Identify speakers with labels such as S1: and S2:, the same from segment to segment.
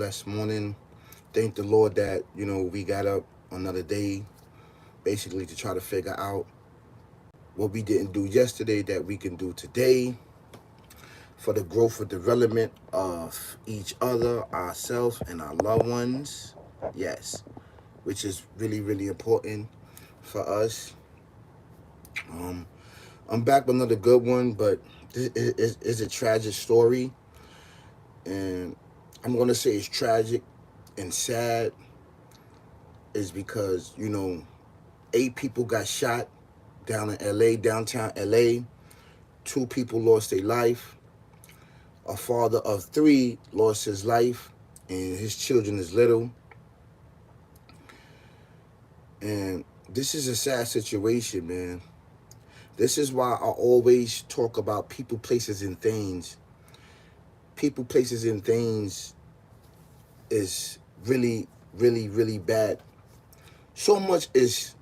S1: blessed morning. Thank the Lord that, we got up another day, basically to try to figure out what we didn't do yesterday that we can do today for the growth and development of each other, ourselves, and our loved ones. Yes, which is really, really important for us. Um, I'm back with another good one, but this is a tragic story. And I'm going to say it's tragic and sad is because, 8 people got shot down in LA, downtown LA. 2 people lost their life. A father of 3 lost his life, and his children is little. And this is a sad situation, man. This is why I always talk about people, places, and things. People, places, and things is really, really, really bad. So much is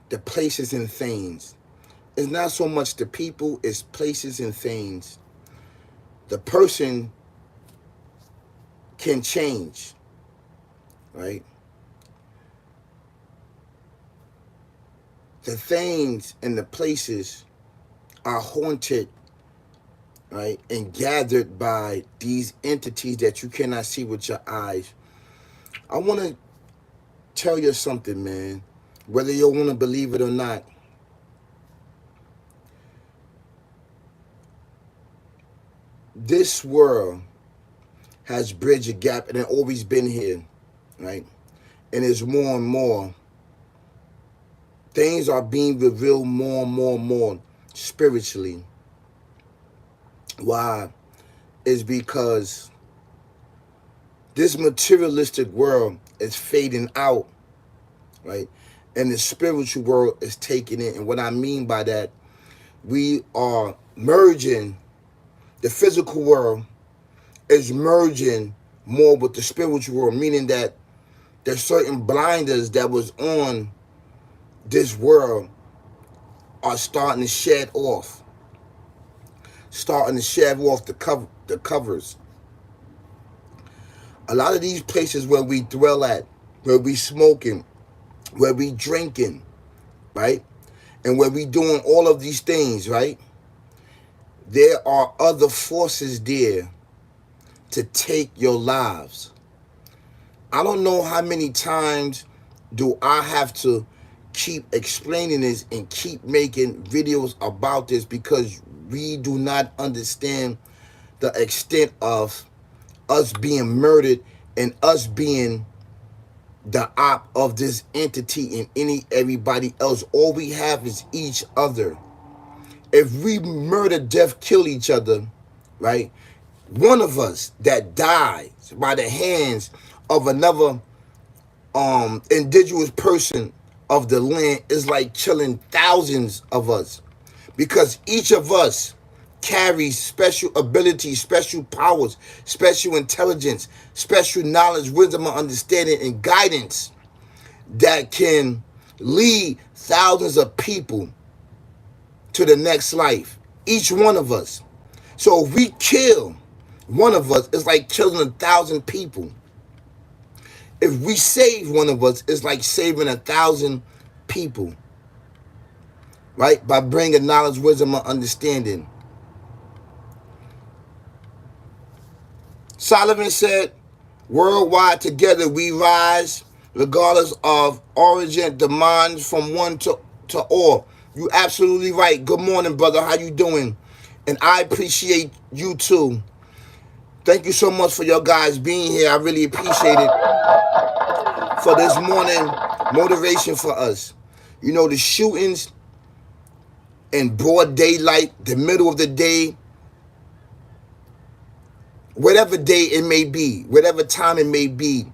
S1: the places and things. It's not so much the people, it's places and things. The person can change, right? The things and the places are haunted, right? And gathered by these entities that you cannot see with your eyes. I want to tell you something, man. Whether you want to believe it or not, this world has bridged a gap and it always been here, right? And it's more and more. Things are being revealed more and more and more spiritually. Why? Is because this materialistic world is fading out, right? And the spiritual world is taking it. And what I mean by that, we are merging. The physical world is merging more with the spiritual world, meaning that there's certain blinders that was on this world are starting to shed off. Starting to shed off the covers. A lot of these places where we dwell at, where we smoking, where we drinking, right? And where we doing all of these things, right? There are other forces there to take your lives. I don't know how many times do I have to keep explaining this and keep making videos about this because we do not understand the extent of us being murdered and us being the op of this entity and everybody else. All we have is each other. If we murder, death, kill each other, right? One of us that dies by the hands of another indigenous person of the land is like killing thousands of us, because each of us carries special abilities, special powers, special intelligence, special knowledge, wisdom, and understanding, and guidance that can lead thousands of people to the next life. Each one of us. So if we kill one of us, it's like killing 1,000 people. If we save one of us, it's like saving 1,000 people, right? By bringing knowledge, wisdom, and understanding. Solomon said, worldwide together we rise, regardless of origin, demands from one to all. You absolutely right. Good morning, brother. How you doing? And I appreciate you too. Thank you so much for your guys being here. I really appreciate it for this morning motivation for us. The shootings in broad daylight, the middle of the day, whatever day it may be, whatever time it may be,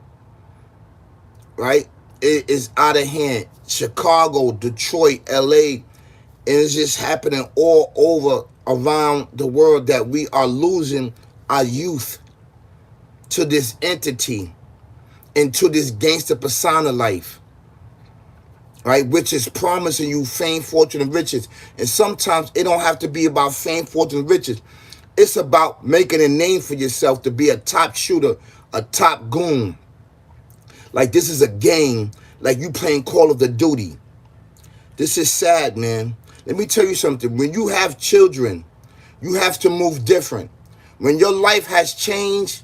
S1: right? It is out of hand. Chicago, Detroit, LA, and it's just happening all over around the world that we are losing our youth to this entity and to this gangster persona life, right? Which is promising you fame, fortune, and riches. And sometimes it don't have to be about fame, fortune, and riches. It's about making a name for yourself to be a top shooter, a top goon. Like this is a game, like you playing Call of the Duty. This is sad, man. Let me tell you something. When you have children, you have to move different. When your life has changed,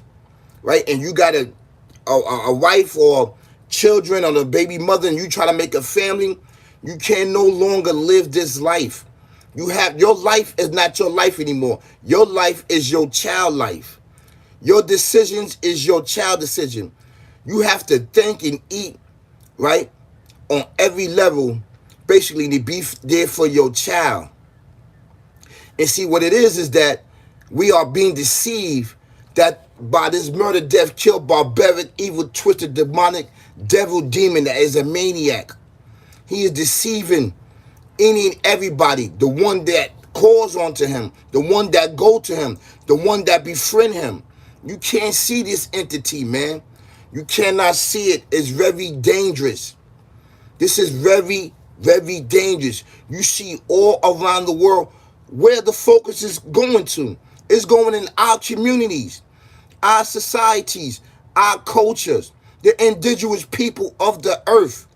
S1: right, and you got a wife or children or a baby mother and you try to make a family, you can no longer live this life. You have, your life is not your life anymore. Your life is your child life. Your decisions is your child decision. You have to think and eat, right, on every level, basically to be there for your child. And see, what it is that we are being deceived that by this murder, death, kill, barbaric, evil, twisted, demonic, devil, demon that is a maniac. He is deceiving any and everybody, the one that calls onto him, the one that go to him, the one that befriend him. You can't see this entity, man. You cannot see it. It's very dangerous. This is very, very dangerous. You see all around the world where the focus is going to. It's going in our communities, our societies, our cultures, the indigenous people of the earth.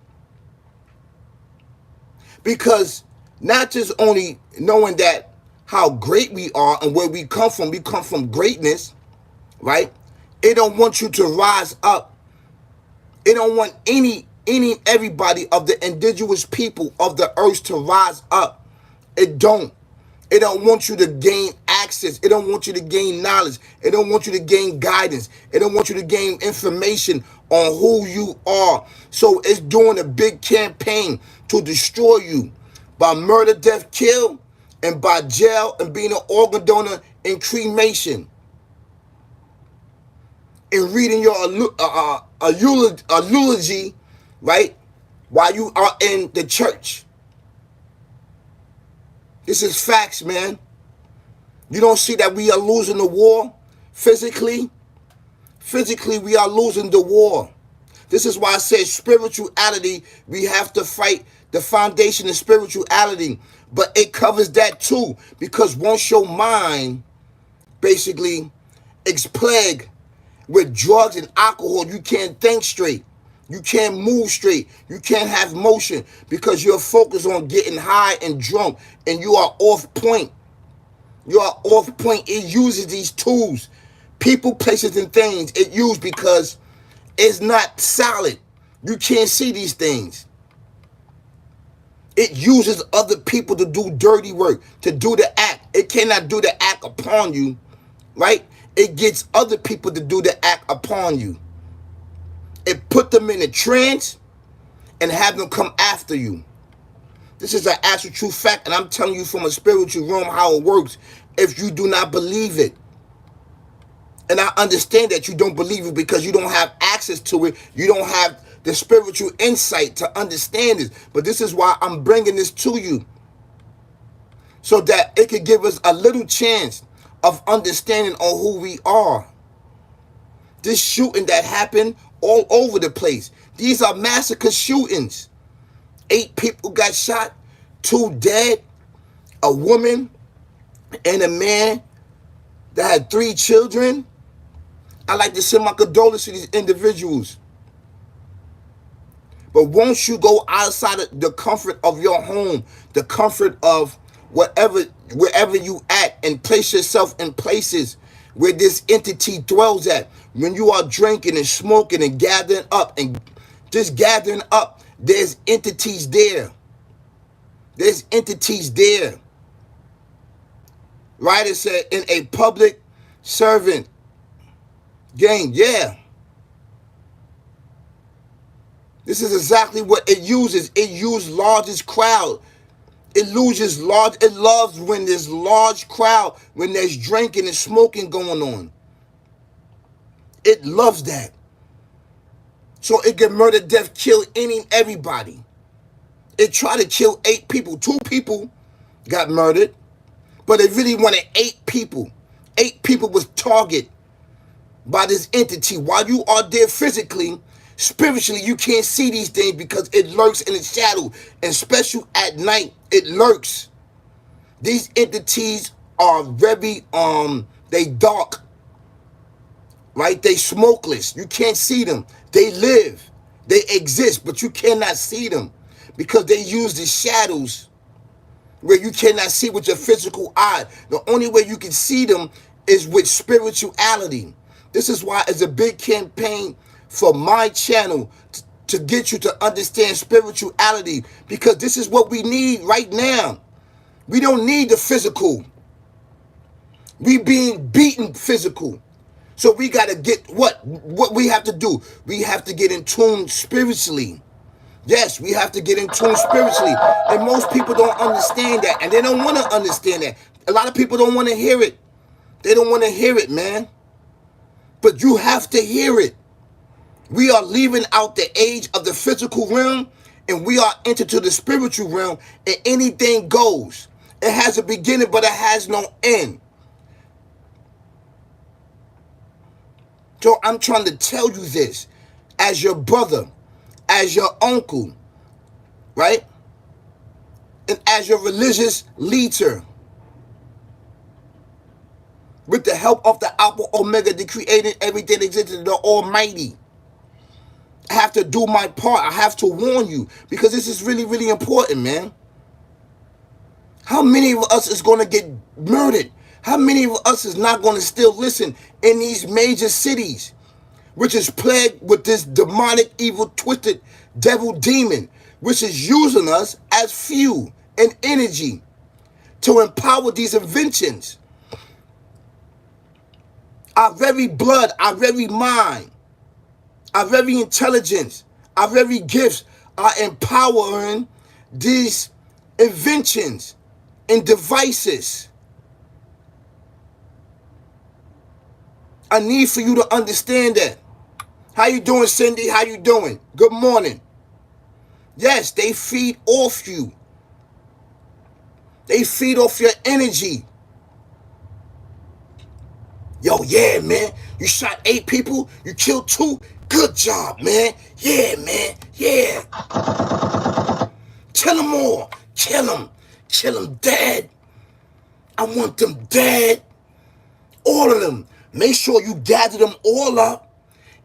S1: Because not just only knowing that how great we are and where we come from greatness, right? It don't want you to rise up. It don't want any everybody of the indigenous people of the earth to rise up. It don't. It don't want you to gain access. It don't want you to gain knowledge. It don't want you to gain guidance. It don't want you to gain information on who you are. So it's doing a big campaign to destroy you by murder, death, kill, and by jail and being an organ donor and cremation. And reading your eulogy, right, while you are in the church. This is facts, man. You don't see that we are losing the war physically? Physically, we are losing the war. This is why I said spirituality, we have to fight the foundation of spirituality. But it covers that too. Because once your mind basically is plagued with drugs and alcohol, you can't think straight. You can't move straight. You can't have motion because you're focused on getting high and drunk and you are off point. You are off point. It uses these tools, people, places, and things it uses because it's not solid. You can't see these things. It uses other people to do dirty work, to do the act. It cannot do the act upon you, right? It gets other people to do the act upon you. It put them in a trance and have them come after you. This is an actual true fact, and I'm telling you from a spiritual realm how it works if you do not believe it. And I understand that you don't believe it because you don't have access to it. You don't have the spiritual insight to understand this. But this is why I'm bringing this to you, so that it could give us a little chance of understanding on who we are. This shooting that happened all over the place. These are massacre shootings. 8 people got shot, 2 dead, a woman and a man that had 3 children. I like to send my condolences to these individuals. But once you go outside of the comfort of your home, the comfort of wherever you at, and place yourself in places where this entity dwells at, when you are drinking and smoking and gathering up and just gathering up, there's entities there. There's entities there. Right? It said in a public servant gang. Yeah. This is exactly what it uses. It uses largest crowd. It loves when there's large crowd, when there's drinking and smoking going on. It loves that. So it can murder, death, kill any and everybody. It tried to kill 8 people. 2 people got murdered, but it really wanted 8 people. 8 people was targeted by this entity. While you are there physically, spiritually, you can't see these things because it lurks in the shadow, and especially at night, it lurks. These entities are very, they dark, right? They smokeless. You can't see them. They live. They exist, but you cannot see them because they use the shadows where you cannot see with your physical eye. The only way you can see them is with spirituality. This is why it's a big campaign for my channel to get you to understand spirituality, because this is what we need right now. We don't need the physical. We being beaten physical. So we got to get what we have to do. We have to get in tune spiritually. Yes, we have to get in tune spiritually. And most people don't understand that. And they don't want to understand that. A lot of people don't want to hear it. They don't want to hear it, man. But you have to hear it. We are leaving out the age of the physical realm, and we are entered to the spiritual realm, and anything goes. It has a beginning, but it has no end. So I'm trying to tell you this as your brother, as your uncle, right? And as your religious leader. With the help of the Alpha Omega, the creator, everything existed, the Almighty. I have to do my part. I have to warn you, because this is really, really important, man. How many of us is going to get murdered? How many of us is not going to still listen in these major cities, which is plagued with this demonic, evil, twisted devil demon, which is using us as fuel and energy to empower these inventions? Our very blood, our very mind, our very intelligence, our very gifts are empowering these inventions and devices. I need for you to understand that. How you doing, Cindy? How you doing? Good morning. Yes, they feed off you. They feed off your energy. Yo, yeah, man. You shot 8 people. You killed 2. Good job, man. Yeah, man. Yeah. Kill them all. Kill them. Kill them dead. I want them dead. All of them. Make sure you gather them all up.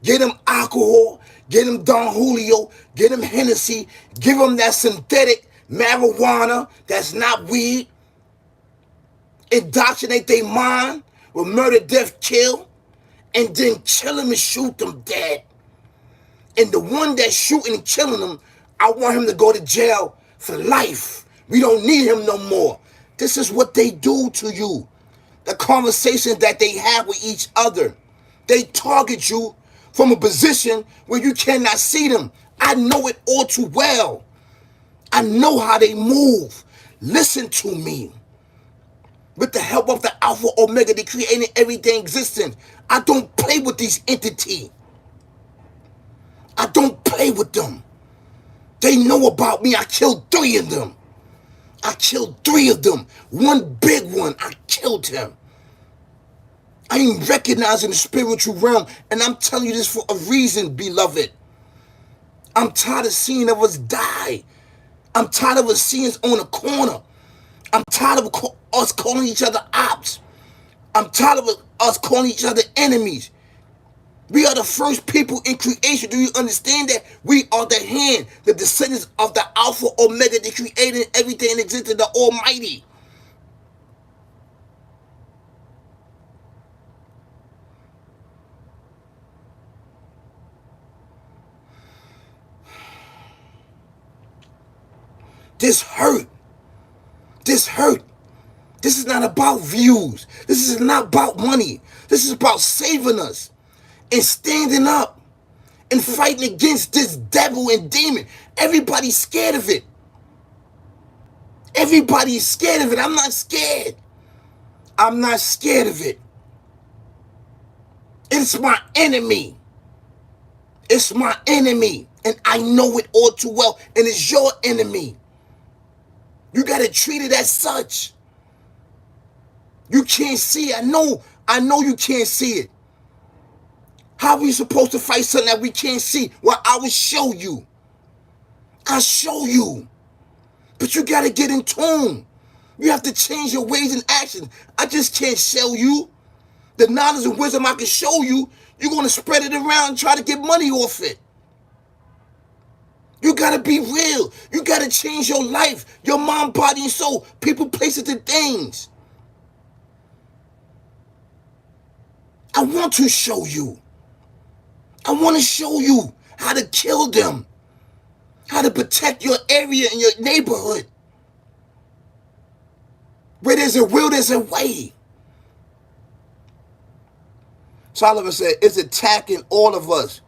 S1: Get them alcohol. Get them Don Julio. Get them Hennessy. Give them that synthetic marijuana that's not weed. Indoctrinate their mind with murder, death, kill. And then kill them and shoot them dead. And the one that's shooting and killing them, I want him to go to jail for life. We don't need him no more. This is what they do to you. The conversations that they have with each other. They target you from a position where you cannot see them. I know it all too well. I know how they move. Listen to me. With the help of the Alpha Omega, they created everything existent. I don't play with these entities. I don't play with them. They know about me. I killed 3 of them. I killed 3 of them. One big one, I killed him. I ain't recognizing the spiritual realm, and I'm telling you this for a reason, beloved. I'm tired of seeing of us die. I'm tired of us seeing us on the corner. I'm tired of us calling each other ops. I'm tired of us calling each other enemies. We are the first people in creation. Do you understand that? We are the hand, the descendants of the Alpha Omega, the created everything that existed, the Almighty. This hurt. This hurt. This is not about views. This is not about money. This is about saving us and standing up and fighting against this devil and demon. Everybody's scared of it. Everybody's scared of it. I'm not scared. I'm not scared of it. It's my enemy. It's my enemy. And I know it all too well. And it's your enemy. You got to treat it as such. You can't see it. I know you can't see it. How are we supposed to fight something that we can't see? Well, I will show you. I'll show you. But you got to get in tune. You have to change your ways and actions. I just can't show you. The knowledge and wisdom I can show you, you're going to spread it around and try to get money off it. You got to be real. You got to change your life, your mind, body, and soul. People, places, and things. I want to show you. I want to show you how to kill them. How to protect your area and your neighborhood. Where there's a will, there's a way. Solomon said, it's attacking all of us.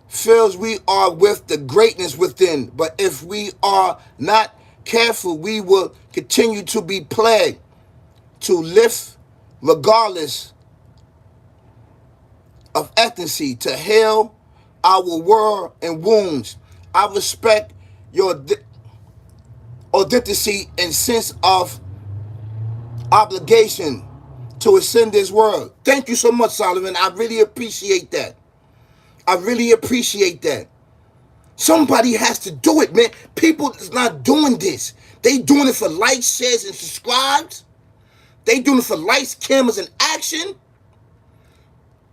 S1: Feels we are with the greatness within, but if we are not careful, we will continue to be plagued, to lift regardless of ethnicity, to heal our world and wounds. I respect your authenticity and sense of obligation to ascend this world. Thank you so much, Solomon. I really appreciate that. I really appreciate that. Somebody has to do it, man. People is not doing this. They doing it for likes, shares, and subscribes. They doing it for lights, cameras, and action.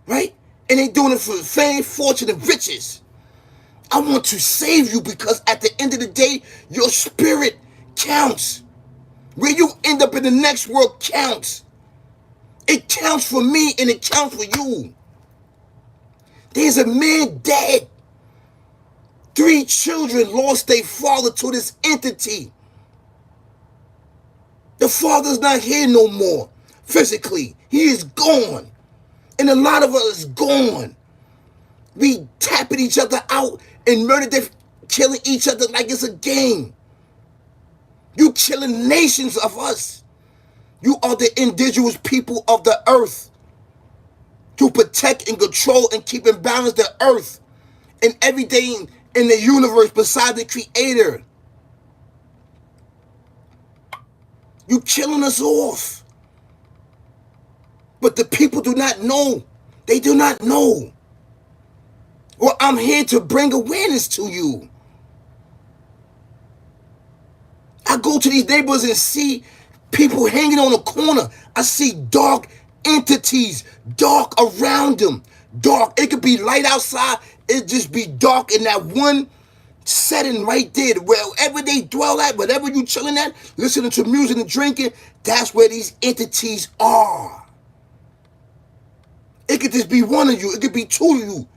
S1: Right? And they doing it for fame, fortune, and riches. I want to save you because at the end of the day, your spirit counts. Where you end up in the next world counts. It counts for me and it counts for you. There's a man dead. 3 children lost their father to this entity. The father's not here no more. Physically, he is gone. And a lot of us is gone. We tapping each other out and killing each other like it's a game. You killing nations of us. You are the indigenous people of the earth. To protect and control and keep in balance the earth and everything in the universe beside the creator. You killing us off. But the people do not know. They do not know. Well, I'm here to bring awareness to you. I go to these neighborhoods and see people hanging on a corner. I see dark entities, dark around them. Dark. It could be light outside. It just be dark in that one setting right there. Wherever they dwell at, whatever you chilling at, listening to music and drinking, that's where these entities are. It could just be one of you. It could be 2 of you.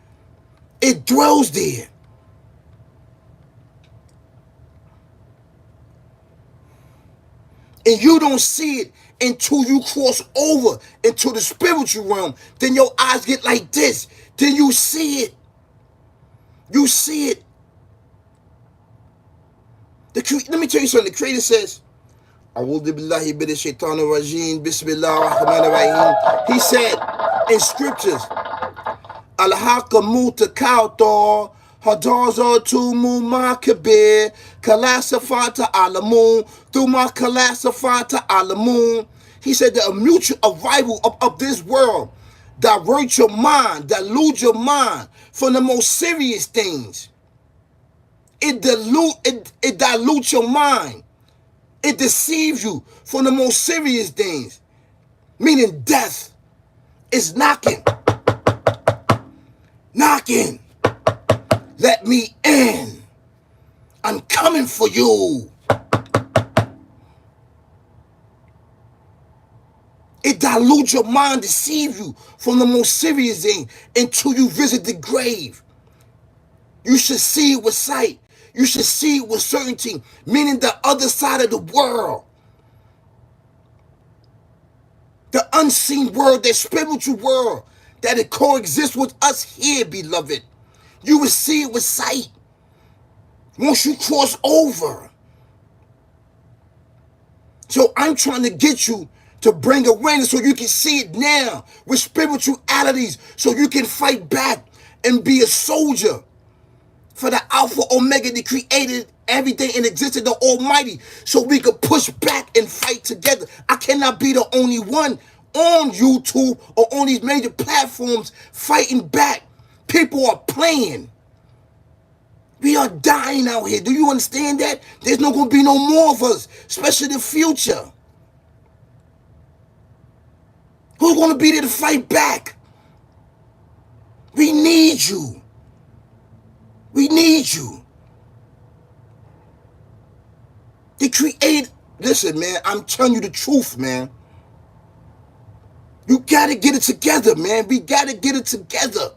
S1: It dwells there. And you don't see it until you cross over into the spiritual realm. Then your eyes get like this. Then you see it. You see it. Let me tell you something. The Creator says, He said in scriptures, Al-Hakamutakautor, Hadaza Tumu Makabir, Kalasafata Alamun, Thuma Kalasafata Alamun. He said that a mutual arrival of this world divert your mind, dilute your mind from the most serious things. It dilutes your mind. It deceives you from the most serious things. Meaning death is knocking. Knocking. Let me in. I'm coming for you. It dilutes your mind, deceive you from the most serious thing until you visit the grave. You should see it with sight. You should see it with certainty, meaning the other side of the world. The unseen world, the spiritual world, that it coexists with us here, beloved. You will see it with sight once you cross over. So I'm trying to get you to bring awareness so you can see it now with spiritualities, so you can fight back and be a soldier for the Alpha Omega that created everything and existed, the Almighty, so we could push back and fight together. I cannot be the only one on YouTube or on these major platforms fighting back. People are playing. We are dying out here. Do you understand that? There's not going to be no more of us, especially in the future. Who's going to be there to fight back? We need you. We need you. To create, listen, man, I'm telling you the truth, man. You got to get it together, man. We got to get it together.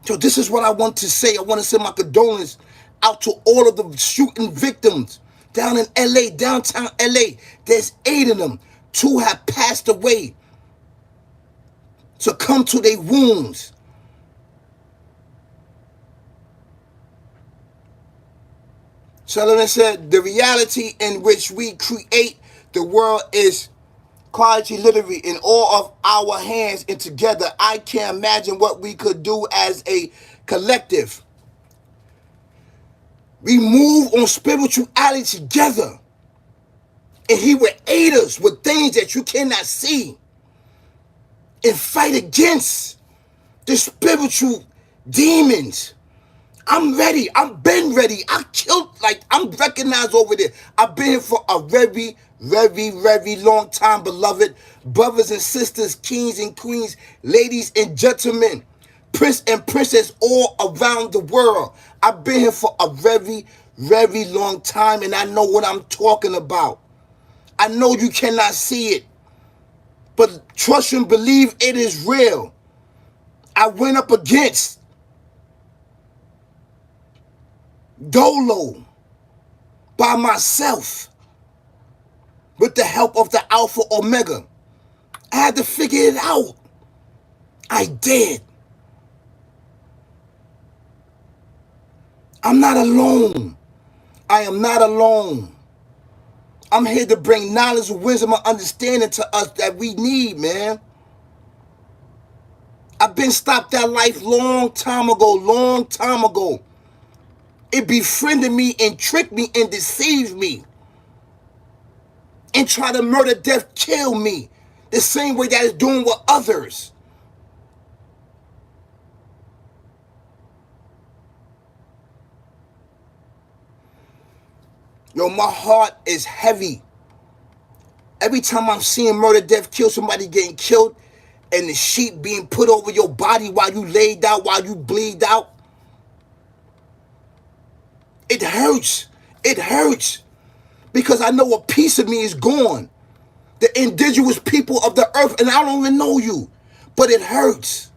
S1: So this is what I want to say. I want to send my condolences out to all of the shooting victims down in LA, downtown LA. There's 8 of them. 2 have passed away, succumbed to their wounds. Sullivan said, the reality in which we create the world is quality literally in all of our hands and together. I can't imagine what we could do as a collective. We move on spirituality together. And he will aid us with things that you cannot see. And fight against the spiritual demons. I'm ready. I've been ready. I killed, I'm recognized over there. I've been here for a very, very, very long time, beloved. Brothers and sisters, kings and queens, ladies and gentlemen, prince and princess all around the world. I've been here for a very, very long time, and I know what I'm talking about. I know you cannot see it, but trust and believe it is real. I went up against Dolo by myself with the help of the Alpha Omega. I had to figure it out. I did. I'm not alone. I am not alone. I'm here to bring knowledge, wisdom, and understanding to us that we need, man. I've been stopped that life long time ago. It befriended me and tricked me and deceived me. And try to murder, death, kill me. The same way that it's doing with others. Yo, my heart is heavy. Every time I'm seeing murder, death, kill, somebody getting killed, and the sheet being put over your body while you laid out, while you bleed out. It hurts. It hurts. Because I know a piece of me is gone. The indigenous people of the earth, and I don't even know you. But it hurts.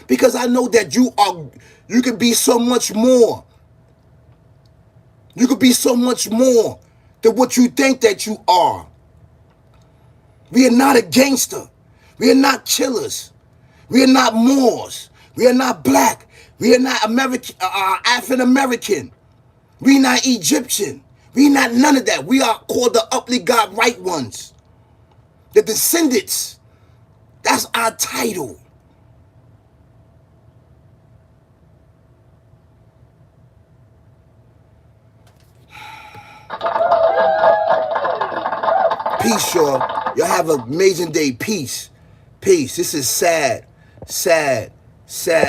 S1: Because I know that you can be so much more. You could be so much more than what you think that you are. We are not a gangster. We are not killers. We are not Moors. We are not black. We are not African American. We are not Egyptian. We are not none of that. We are called the Uply God Right Ones. The descendants. That's our title. Peace, y'all. Y'all have an amazing day. Peace. Peace. This is sad. Sad. Sad.